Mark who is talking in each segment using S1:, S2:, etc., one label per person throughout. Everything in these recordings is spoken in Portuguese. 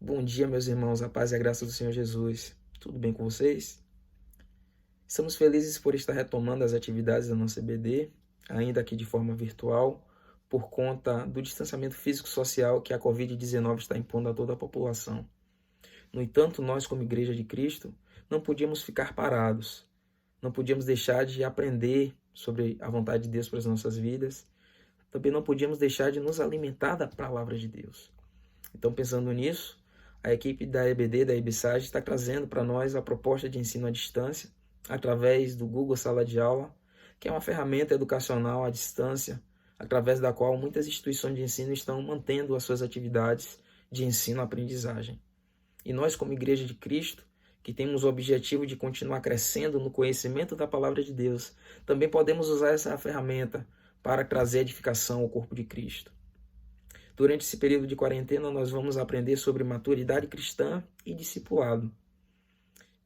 S1: Bom dia, meus irmãos, a paz e a graça do Senhor Jesus. Tudo bem com vocês? Estamos felizes por estar retomando as atividades da nossa EBD, ainda aqui de forma virtual, por conta do distanciamento físico-social que a Covid-19 está impondo a toda a população. No entanto, nós, como Igreja de Cristo, não podíamos ficar parados, não podíamos deixar de aprender sobre a vontade de Deus para as nossas vidas, também não podíamos deixar de nos alimentar da palavra de Deus. Então, pensando nisso, a equipe da EBD, da EBSAGE, está trazendo para nós a proposta de ensino à distância, através do Google Sala de Aula, que é uma ferramenta educacional à distância, através da qual muitas instituições de ensino estão mantendo as suas atividades de ensino-aprendizagem. E nós, como Igreja de Cristo, que temos o objetivo de continuar crescendo no conhecimento da Palavra de Deus, também podemos usar essa ferramenta para trazer edificação ao corpo de Cristo. Durante esse período de quarentena, nós vamos aprender sobre maturidade cristã e discipulado.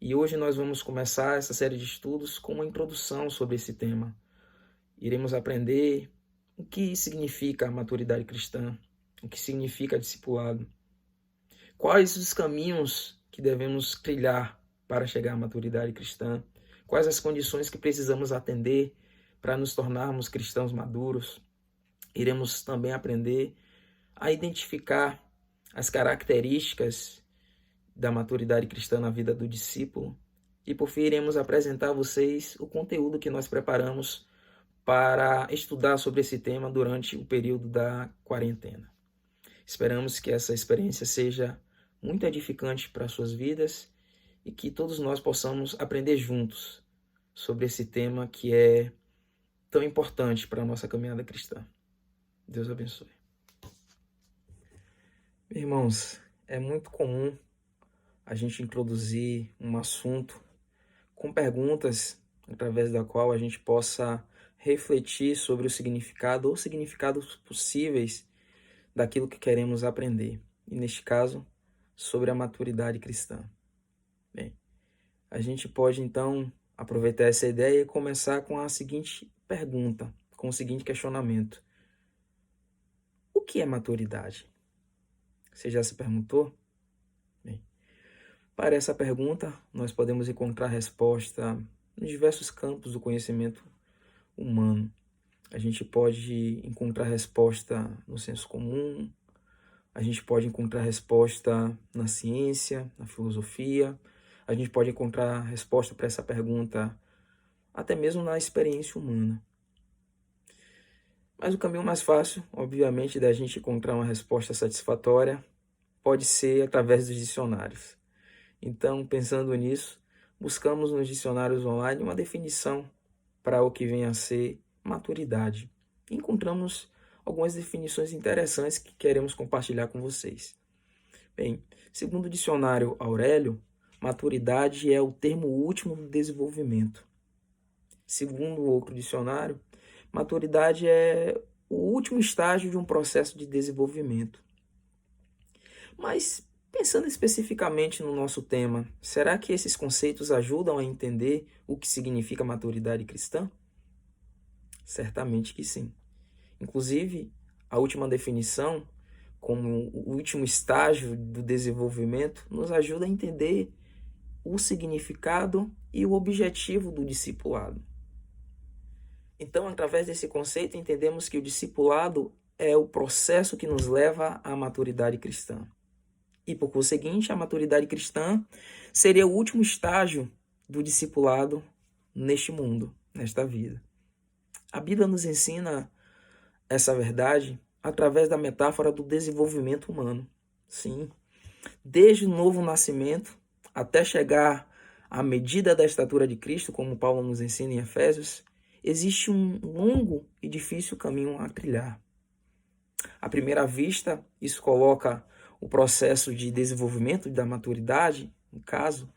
S1: E hoje nós vamos começar essa série de estudos com uma introdução sobre esse tema. Iremos aprender o que significa a maturidade cristã, o que significa discipulado, quais os caminhos que devemos trilhar para chegar à maturidade cristã, quais as condições que precisamos atender para nos tornarmos cristãos maduros. Iremos também aprender a identificar as características da maturidade cristã na vida do discípulo. E por fim, iremos apresentar a vocês o conteúdo que nós preparamos para estudar sobre esse tema durante o período da quarentena. Esperamos que essa experiência seja muito edificante para as suas vidas e que todos nós possamos aprender juntos sobre esse tema que é tão importante para a nossa caminhada cristã. Deus abençoe. Irmãos, é muito comum a gente introduzir um assunto com perguntas através da qual a gente possa refletir sobre o significado ou significados possíveis daquilo que queremos aprender. E neste caso, sobre a maturidade cristã. Bem, a gente pode então aproveitar essa ideia e começar com a seguinte pergunta, com o seguinte questionamento: o que é maturidade? Você já se perguntou? Bem, para essa pergunta, nós podemos encontrar resposta em diversos campos do conhecimento humano. A gente pode encontrar resposta no senso comum, a gente pode encontrar resposta na ciência, na filosofia, a gente pode encontrar resposta para essa pergunta até mesmo na experiência humana. Mas o caminho mais fácil, obviamente, da gente encontrar uma resposta satisfatória pode ser através dos dicionários. Então, pensando nisso, buscamos nos dicionários online uma definição para o que vem a ser maturidade. E encontramos algumas definições interessantes que queremos compartilhar com vocês. Bem, segundo o dicionário Aurélio, maturidade é o termo último do desenvolvimento. Segundo outro dicionário, maturidade é o último estágio de um processo de desenvolvimento. Mas, pensando especificamente no nosso tema, será que esses conceitos ajudam a entender o que significa maturidade cristã? Certamente que sim. Inclusive, a última definição, como o último estágio do desenvolvimento, nos ajuda a entender o significado e o objetivo do discipulado. Então, através desse conceito, entendemos que o discipulado é o processo que nos leva à maturidade cristã. E, por conseguinte, a maturidade cristã seria o último estágio do discipulado neste mundo, nesta vida. A Bíblia nos ensina essa verdade através da metáfora do desenvolvimento humano. Sim, desde o novo nascimento até chegar à medida da estatura de Cristo, como Paulo nos ensina em Efésios, existe um longo e difícil caminho a trilhar. À primeira vista, isso coloca o processo de desenvolvimento da maturidade, no caso,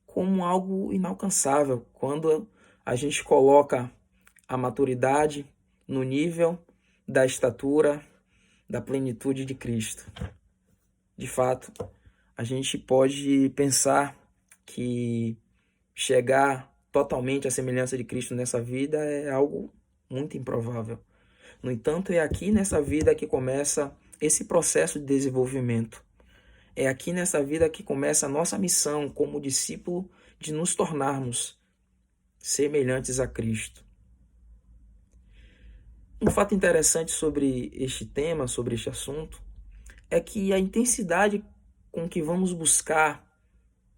S1: como algo inalcançável, quando a gente coloca a maturidade no nível da estatura, da plenitude de Cristo. De fato, a gente pode pensar que chegar totalmente à semelhança de Cristo nessa vida é algo muito improvável. No entanto, é aqui nessa vida que começa esse processo de desenvolvimento. É aqui nessa vida que começa a nossa missão como discípulo de nos tornarmos semelhantes a Cristo. Um fato interessante sobre este tema, sobre este assunto, é que a intensidade com que vamos buscar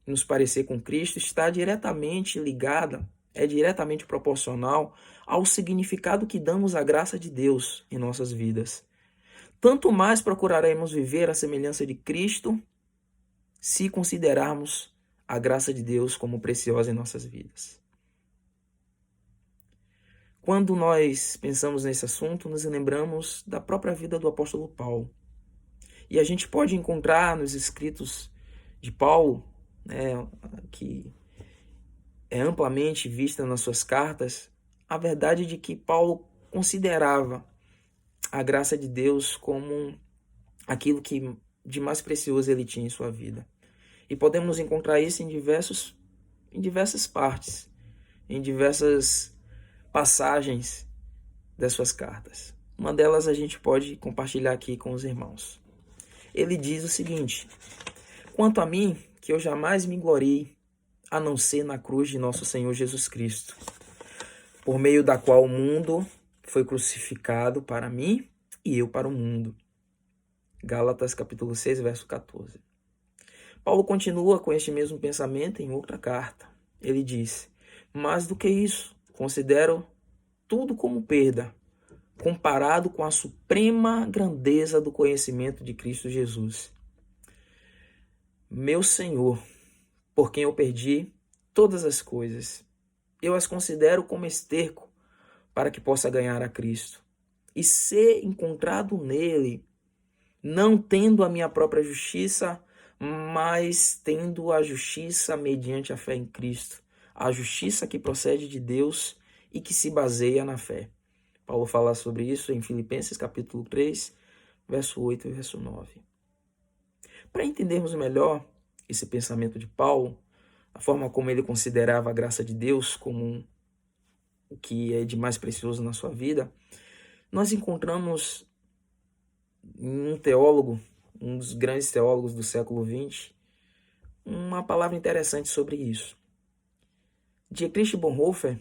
S1: nos parecer com Cristo está diretamente ligada, é diretamente proporcional ao significado que damos à graça de Deus em nossas vidas. Tanto mais procuraremos viver a semelhança de Cristo se considerarmos a graça de Deus como preciosa em nossas vidas. Quando nós pensamos nesse assunto, nos lembramos da própria vida do apóstolo Paulo. E a gente pode encontrar nos escritos de Paulo, que é amplamente vista nas suas cartas, a verdade de que Paulo considerava a graça de Deus como aquilo que de mais precioso ele tinha em sua vida. E podemos encontrar isso em diversas partes, em diversas passagens das suas cartas. Uma delas a gente pode compartilhar aqui com os irmãos. Ele diz o seguinte: quanto a mim, que eu jamais me glorie, a não ser na cruz de nosso Senhor Jesus Cristo, por meio da qual o mundo foi crucificado para mim e eu para o mundo. Gálatas capítulo 6, verso 14. Paulo continua com este mesmo pensamento em outra carta. Ele diz: mais do que isso, considero tudo como perda, comparado com a suprema grandeza do conhecimento de Cristo Jesus, meu Senhor, por quem eu perdi todas as coisas. Eu as considero como esterco para que possa ganhar a Cristo e ser encontrado nele, não tendo a minha própria justiça, mas tendo a justiça mediante a fé em Cristo, a justiça que procede de Deus e que se baseia na fé. Paulo fala sobre isso em Filipenses capítulo 3, verso 8 e verso 9. Para entendermos melhor esse pensamento de Paulo, a forma como ele considerava a graça de Deus como o que é de mais precioso na sua vida, nós encontramos um teólogo, um dos grandes teólogos do século XX, uma palavra interessante sobre isso. Dietrich Bonhoeffer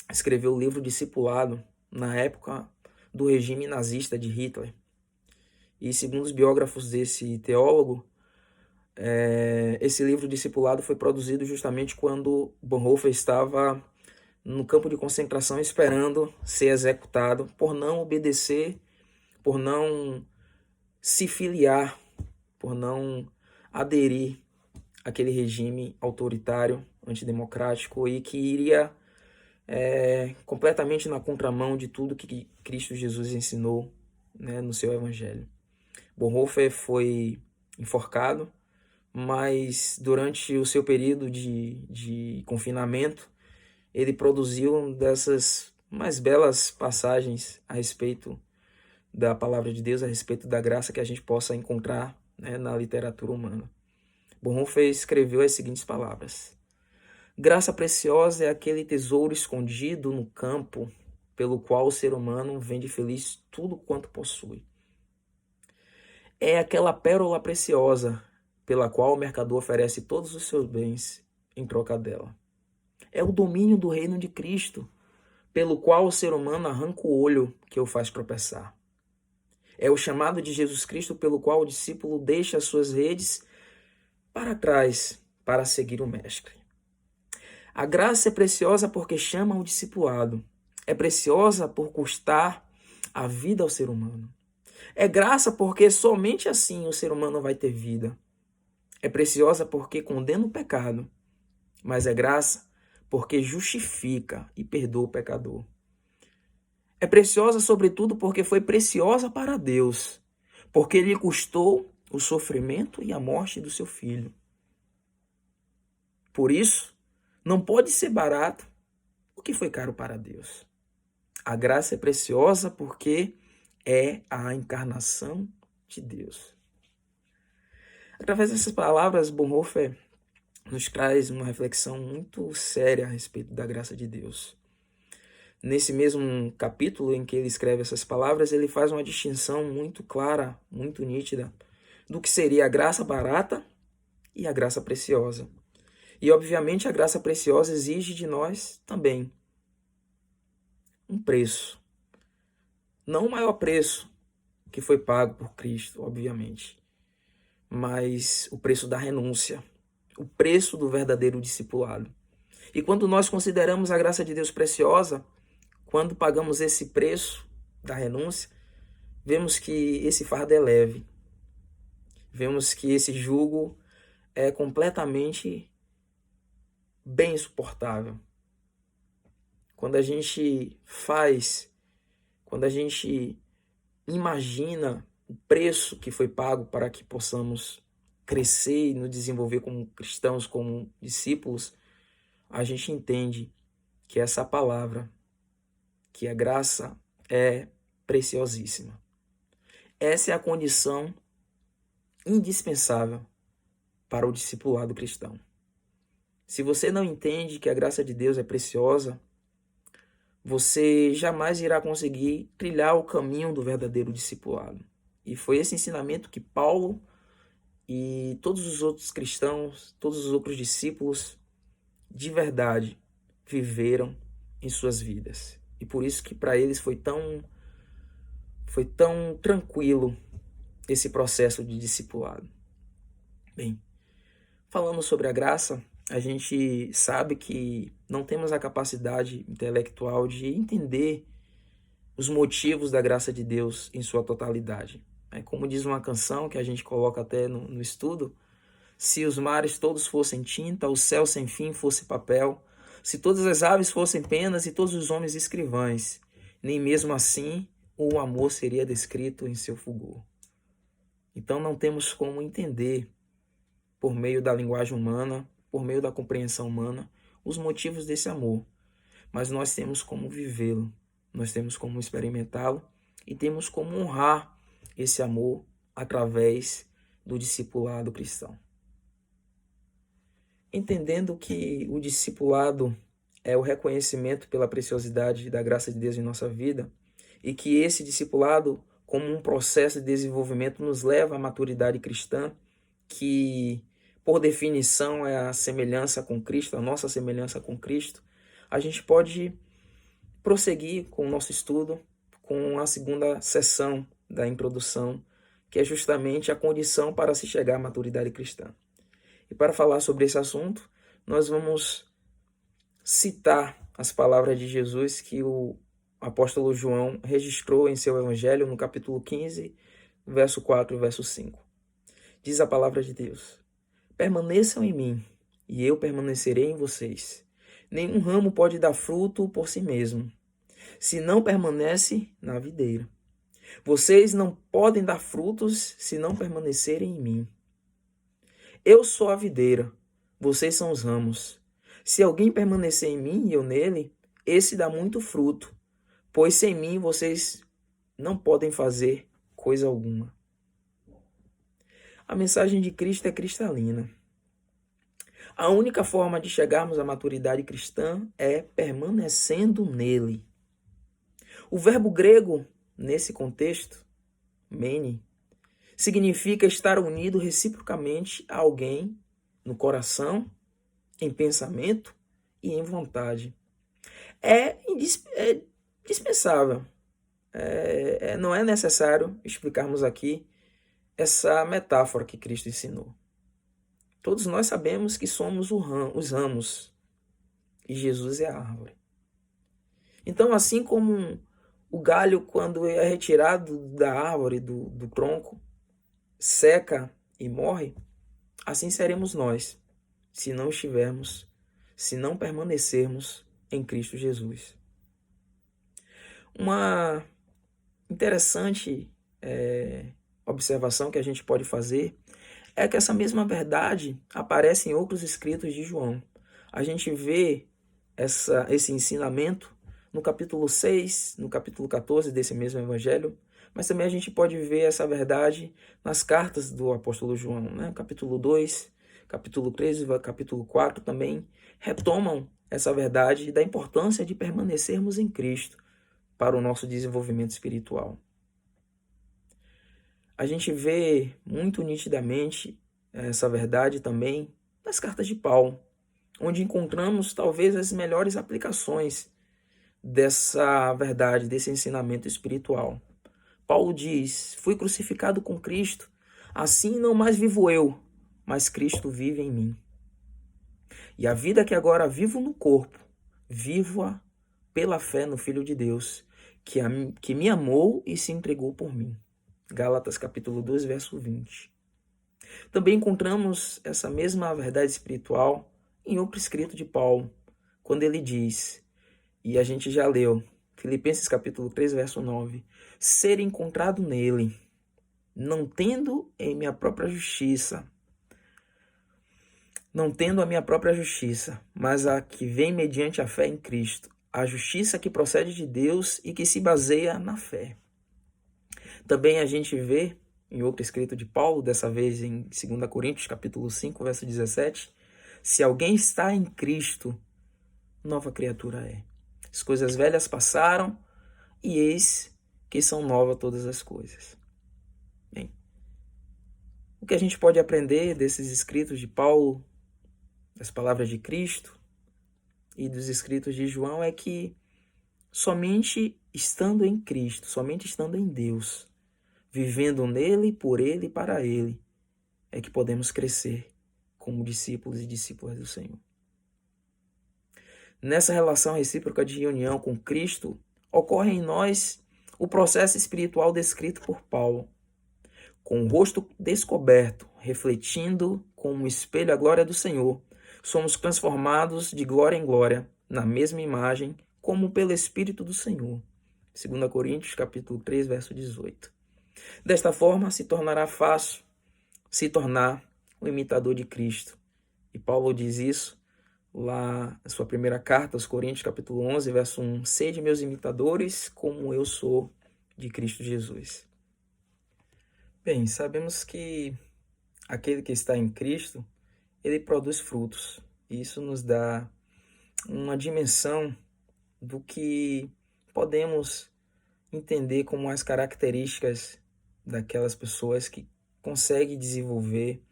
S1: escreveu o livro Discipulado na época do regime nazista de Hitler. E segundo os biógrafos desse teólogo, esse livro Discipulado foi produzido justamente quando Bonhoeffer estava no campo de concentração esperando ser executado por não obedecer, por não se filiar, por não aderir àquele regime autoritário, antidemocrático e que iria completamente na contramão de tudo que Cristo Jesus ensinou, no seu evangelho. Bonhoeffer foi enforcado, mas durante o seu período de confinamento, ele produziu uma dessas mais belas passagens a respeito da palavra de Deus, a respeito da graça que a gente possa encontrar, na literatura humana. Bonhoeffer escreveu as seguintes palavras: graça preciosa é aquele tesouro escondido no campo, pelo qual o ser humano vende feliz tudo quanto possui. É aquela pérola preciosa, pela qual o mercador oferece todos os seus bens em troca dela. É o domínio do reino de Cristo, pelo qual o ser humano arranca o olho que o faz tropeçar. É o chamado de Jesus Cristo, pelo qual o discípulo deixa as suas redes para trás para seguir o Mestre. A graça é preciosa porque chama o discipulado. É preciosa por custar a vida ao ser humano. É graça porque somente assim o ser humano vai ter vida. É preciosa porque condena o pecado. Mas é graça porque justifica e perdoa o pecador. É preciosa, sobretudo, porque foi preciosa para Deus, porque lhe custou o sofrimento e a morte do seu filho. Por isso, não pode ser barato o que foi caro para Deus. A graça é preciosa porque é a encarnação de Deus. Através dessas palavras, Bonhoeffer nos traz uma reflexão muito séria a respeito da graça de Deus. Nesse mesmo capítulo em que ele escreve essas palavras, ele faz uma distinção muito clara, muito nítida, do que seria a graça barata e a graça preciosa. E, obviamente, a graça preciosa exige de nós também um preço. Não o maior preço que foi pago por Cristo, obviamente, mas o preço da renúncia, o preço do verdadeiro discipulado. E quando nós consideramos a graça de Deus preciosa, quando pagamos esse preço da renúncia, vemos que esse fardo é leve. Vemos que esse jugo é completamente bem suportável. Quando a gente imagina o preço que foi pago para que possamos crescer e nos desenvolver como cristãos, como discípulos, a gente entende que essa palavra, que a graça é preciosíssima. Essa é a condição indispensável para o discipulado cristão. Se você não entende que a graça de Deus é preciosa, você jamais irá conseguir trilhar o caminho do verdadeiro discipulado. E foi esse ensinamento que Paulo e todos os outros cristãos, todos os outros discípulos, de verdade, viveram em suas vidas. E por isso que para eles foi tão tranquilo esse processo de discipulado. Bem, falando sobre a graça, a gente sabe que não temos a capacidade intelectual de entender os motivos da graça de Deus em sua totalidade. Como diz uma canção que a gente coloca até no estudo, se os mares todos fossem tinta, o céu sem fim fosse papel, se todas as aves fossem penas e todos os homens escrivães, nem mesmo assim o amor seria descrito em seu fulgor. Então não temos como entender, por meio da linguagem humana, por meio da compreensão humana, os motivos desse amor. Mas nós temos como vivê-lo, nós temos como experimentá-lo e temos como honrar esse amor através do discipulado cristão. Entendendo que o discipulado é o reconhecimento pela preciosidade da graça de Deus em nossa vida e que esse discipulado, como um processo de desenvolvimento, nos leva à maturidade cristã, que por definição é a semelhança com Cristo, a nossa semelhança com Cristo, a gente pode prosseguir com o nosso estudo com a segunda sessão da introdução, que é justamente a condição para se chegar à maturidade cristã. E para falar sobre esse assunto, nós vamos citar as palavras de Jesus que o apóstolo João registrou em seu evangelho no capítulo 15, verso 4 e verso 5. Diz a palavra de Deus: permaneçam em mim, e eu permanecerei em vocês. Nenhum ramo pode dar fruto por si mesmo, se não permanece na videira. Vocês não podem dar frutos se não permanecerem em mim. Eu sou a videira, vocês são os ramos. Se alguém permanecer em mim e eu nele, esse dá muito fruto, pois sem mim vocês não podem fazer coisa alguma. A mensagem de Cristo é cristalina. A única forma de chegarmos à maturidade cristã é permanecendo nele. O verbo grego, nesse contexto, mene, significa estar unido reciprocamente a alguém no coração, em pensamento e em vontade. É dispensável. Não é necessário explicarmos aqui essa metáfora que Cristo ensinou. Todos nós sabemos que somos os ramos e Jesus é a árvore. Então, assim como o galho, quando é retirado da árvore, do tronco, seca e morre, assim seremos nós, se não permanecermos em Cristo Jesus. Uma interessante observação que a gente pode fazer é que essa mesma verdade aparece em outros escritos de João. A gente vê esse ensinamento no capítulo 6, no capítulo 14 desse mesmo evangelho, mas também a gente pode ver essa verdade nas cartas do apóstolo João, né? Capítulo 2, capítulo 13, capítulo 4 também retomam essa verdade da importância de permanecermos em Cristo para o nosso desenvolvimento espiritual. A gente vê muito nitidamente essa verdade também nas cartas de Paulo, onde encontramos talvez as melhores aplicações dessa verdade, desse ensinamento espiritual. Paulo diz: fui crucificado com Cristo, assim não mais vivo eu, mas Cristo vive em mim. E a vida que agora vivo no corpo, vivo-a pela fé no Filho de Deus, que me amou e se entregou por mim. Gálatas capítulo 2, verso 20. Também encontramos essa mesma verdade espiritual em outro escrito de Paulo, quando ele diz, e a gente já leu, Filipenses capítulo 3, verso 9, ser encontrado nele, não tendo a minha própria justiça, mas a que vem mediante a fé em Cristo, a justiça que procede de Deus e que se baseia na fé. Também a gente vê em outro escrito de Paulo, dessa vez em 2 Coríntios, capítulo 5, verso 17, se alguém está em Cristo, nova criatura é. As coisas velhas passaram e eis que são novas todas as coisas. Bem, o que a gente pode aprender desses escritos de Paulo, das palavras de Cristo e dos escritos de João é que somente estando em Cristo, somente estando em Deus, vivendo nele, por ele e para ele, é que podemos crescer como discípulos e discípulas do Senhor. Nessa relação recíproca de união com Cristo, ocorre em nós o processo espiritual descrito por Paulo. Com o rosto descoberto, refletindo como um espelho a glória do Senhor, somos transformados de glória em glória, na mesma imagem, como pelo Espírito do Senhor. 2 Coríntios, capítulo 3, verso 18. Desta forma, se tornará fácil se tornar o imitador de Cristo. E Paulo diz isso lá na sua primeira carta aos Coríntios, capítulo 11, verso 1. Sede meus imitadores, como eu sou de Cristo Jesus. Bem, sabemos que aquele que está em Cristo, ele produz frutos. E isso nos dá uma dimensão do que podemos entender como as características daquelas pessoas que conseguem desenvolver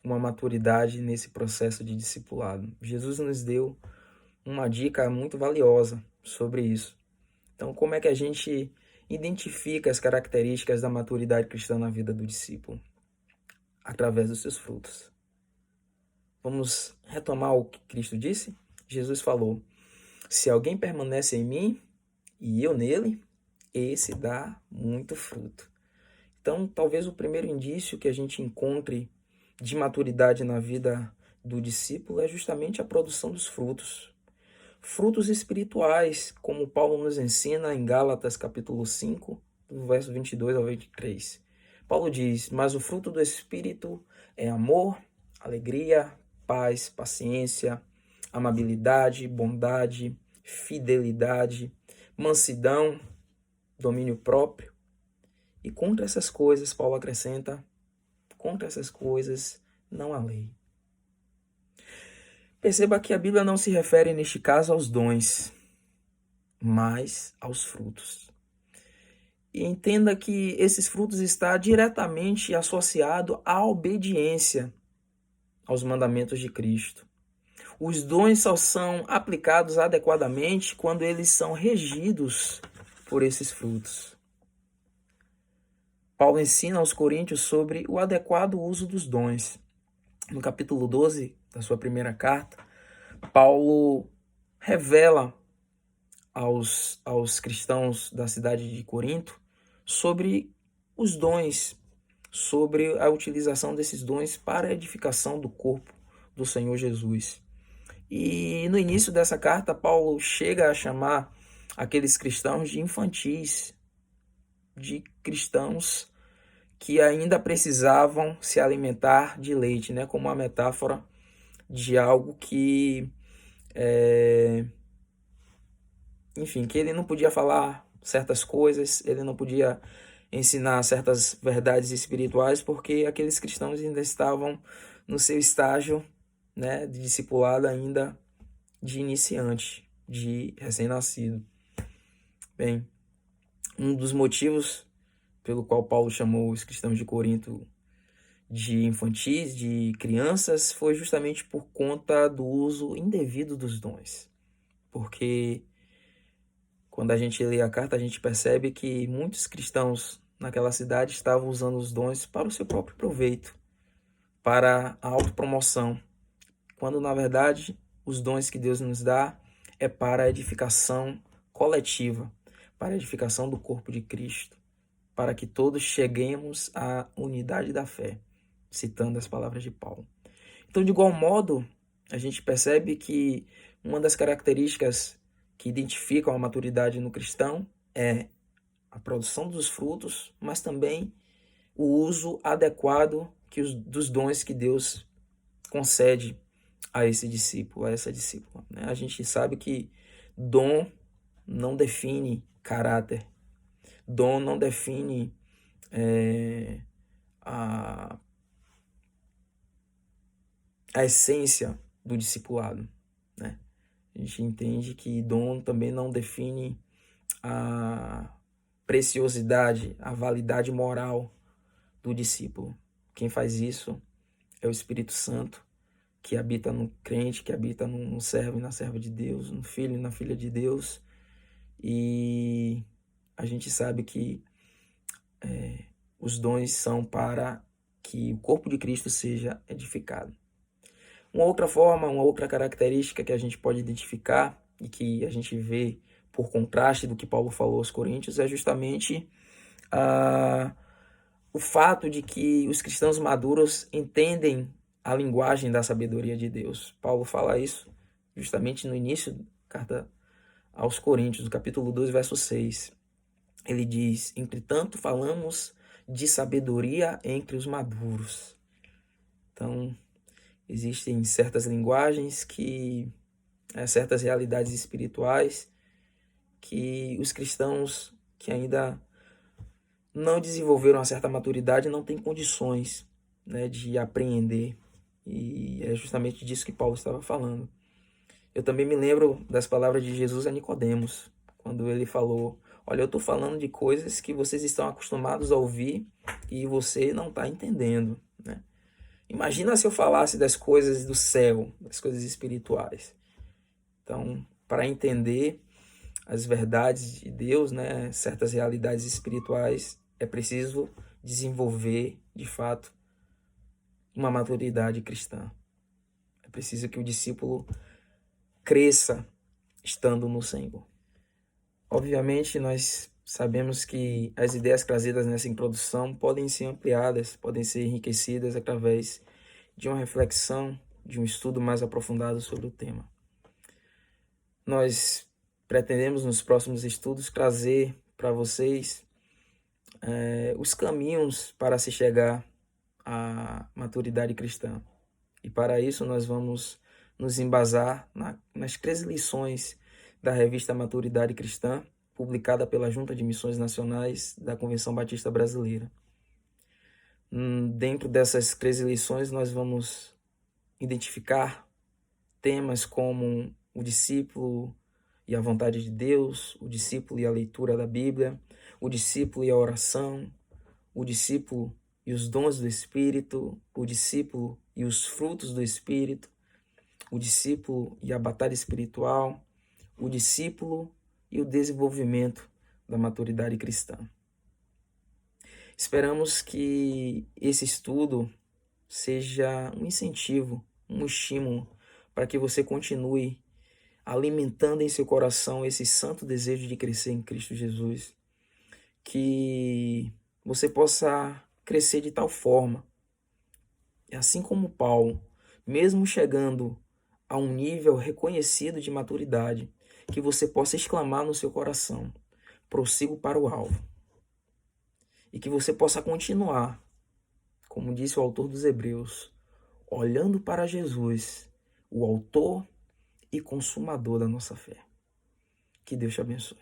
S1: uma maturidade nesse processo de discipulado. Jesus nos deu uma dica muito valiosa sobre isso. Então, como é que a gente identifica as características da maturidade cristã na vida do discípulo? Através dos seus frutos. Vamos retomar o que Cristo disse? Jesus falou: se alguém permanece em mim e eu nele, esse dá muito fruto. Então, talvez o primeiro indício que a gente encontre de maturidade na vida do discípulo é justamente a produção dos frutos. Frutos espirituais, como Paulo nos ensina em Gálatas capítulo 5, do verso 22 ao 23. Paulo diz: mas o fruto do Espírito é amor, alegria, paz, paciência, amabilidade, bondade, fidelidade, mansidão, domínio próprio. E contra essas coisas, Paulo acrescenta, contra essas coisas não há lei. Perceba que a Bíblia não se refere neste caso aos dons, mas aos frutos. E entenda que esses frutos estão diretamente associados à obediência aos mandamentos de Cristo. Os dons só são aplicados adequadamente quando eles são regidos por esses frutos. Paulo ensina aos coríntios sobre o adequado uso dos dons. No capítulo 12 da sua primeira carta, Paulo revela aos cristãos da cidade de Corinto sobre os dons, sobre a utilização desses dons para a edificação do corpo do Senhor Jesus. E no início dessa carta, Paulo chega a chamar aqueles cristãos de infantis, de cristãos que ainda precisavam se alimentar de leite, né? Como uma metáfora de algo que, que ele não podia falar certas coisas, ele não podia ensinar certas verdades espirituais, porque aqueles cristãos ainda estavam no seu estágio, né, de discipulado ainda de iniciante, de recém-nascido. Bem, um dos motivos pelo qual Paulo chamou os cristãos de Corinto de infantis, de crianças, foi justamente por conta do uso indevido dos dons. Porque quando a gente lê a carta, a gente percebe que muitos cristãos naquela cidade estavam usando os dons para o seu próprio proveito, para a autopromoção, quando na verdade os dons que Deus nos dá é para a edificação coletiva, para a edificação do corpo de Cristo, para que todos cheguemos à unidade da fé, citando as palavras de Paulo. Então, de igual modo, a gente percebe que uma das características que identificam a maturidade no cristão é a produção dos frutos, mas também o uso adequado dos dons que Deus concede a esse discípulo, a essa discípula. A gente sabe que dom não define caráter, dom não define a essência do discipulado, né? A gente entende que dom também não define a preciosidade, a validade moral do discípulo. Quem faz isso é o Espírito Santo, que habita no crente, que habita no servo e na serva de Deus, no filho e na filha de Deus. E a gente sabe que os dons são para que o corpo de Cristo seja edificado. Uma outra forma, uma outra característica que a gente pode identificar e que a gente vê por contraste do que Paulo falou aos Coríntios é justamente o fato de que os cristãos maduros entendem a linguagem da sabedoria de Deus. Paulo fala isso justamente no início da carta aos Coríntios, no capítulo 12, verso 6. Ele diz: entretanto, falamos de sabedoria entre os maduros. Então, existem certas linguagens certas realidades espirituais que os cristãos que ainda não desenvolveram uma certa maturidade não têm condições, né, de apreender. E é justamente disso que Paulo estava falando. Eu também me lembro das palavras de Jesus a Nicodemos, quando ele falou: olha, eu estou falando de coisas que vocês estão acostumados a ouvir e você não está entendendo, né? Imagina se eu falasse das coisas do céu, das coisas espirituais. Então, para entender as verdades de Deus, né, certas realidades espirituais, é preciso desenvolver, de fato, uma maturidade cristã. É preciso que o discípulo cresça estando no Senhor. Obviamente, nós sabemos que as ideias trazidas nessa introdução podem ser ampliadas, podem ser enriquecidas através de uma reflexão, de um estudo mais aprofundado sobre o tema. Nós pretendemos, nos próximos estudos, trazer para vocês os caminhos para se chegar à maturidade cristã. E para isso nós vamos nos embasar nas 13 lições da revista Maturidade Cristã, publicada pela Junta de Missões Nacionais da Convenção Batista Brasileira. Dentro dessas 13 lições nós vamos identificar temas como o discípulo e a vontade de Deus, o discípulo e a leitura da Bíblia, o discípulo e a oração, o discípulo e os dons do Espírito, o discípulo e os frutos do Espírito, o discípulo e a batalha espiritual, o discípulo e o desenvolvimento da maturidade cristã. Esperamos que esse estudo seja um incentivo, um estímulo para que você continue alimentando em seu coração esse santo desejo de crescer em Cristo Jesus, que você possa crescer de tal forma, assim como Paulo, mesmo chegando a um nível reconhecido de maturidade, que você possa exclamar no seu coração: prossigo para o alvo. E que você possa continuar, como disse o autor dos Hebreus, olhando para Jesus, o autor e consumador da nossa fé. Que Deus te abençoe.